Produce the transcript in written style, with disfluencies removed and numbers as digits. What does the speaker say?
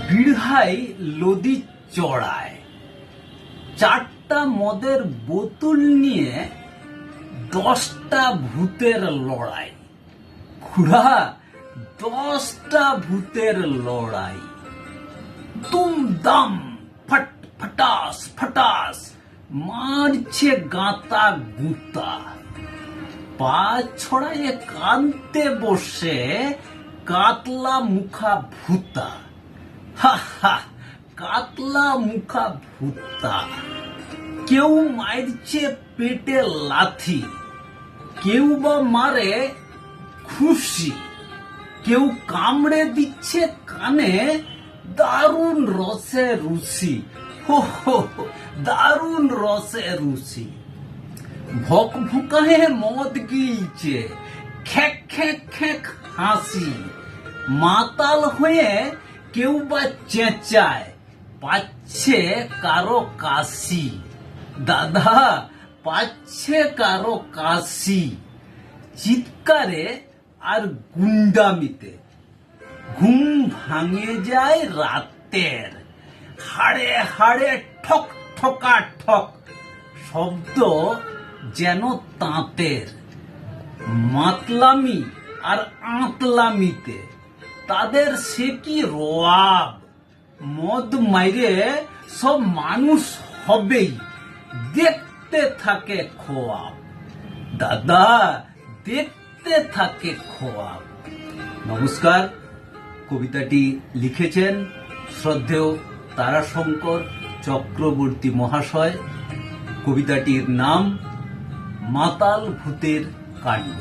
বিড়হাই লদি চড়ায়, 4টা মদের বোতল নিয়ে 10টা ভূতের লড়াই। খুড়া, 10টা ভূতের লড়াই। দুমদাম ফট ফটাস ফটাস মারছে গাঁতা গুঁতা। পা ছড়ায় কানতে বসে কাতলা মুখা ভূতা। হা হা, কাতলা মুখা ভূতা। কেউ মারছে পেটে লাথি, কেউ বা মারে খুশি, কেউ কামড়ে দিচ্ছে কানে দারুণ রসে রুচি। হো হো, দারুণ রসে রুচি। ভক ভুকাহে মদ গিলছে, খ্যাক খ্যাক খ্যাক হাসি। মাতাল হয়ে কেউ বা চেঁচায়, পাচ্ছে কারো কাশি। দাদা, পাচ্ছে কারো কাশি। চিৎকারে আর গুন্ডামিতে ঘুম ভাঙে যায় রাতের। হাড়ে হাড়ে ঠক ঠকা ঠক শব্দ যেন তাঁতের। মাতলামি আর আঁতলামিতে তাদের সে কি রোয়াব। মদ মাইরে সব মানুষ হবেই, দেখতে থাকে খোয়াব। দাদা, দেখতে থাকে খোয়াব। নমস্কার, কবিতাটি লিখেছেন শ্রদ্ধেয় তারাশঙ্কর চক্রবর্তী মহাশয়। কবিতাটির নাম মাতাল ভূতের কাণ্ড।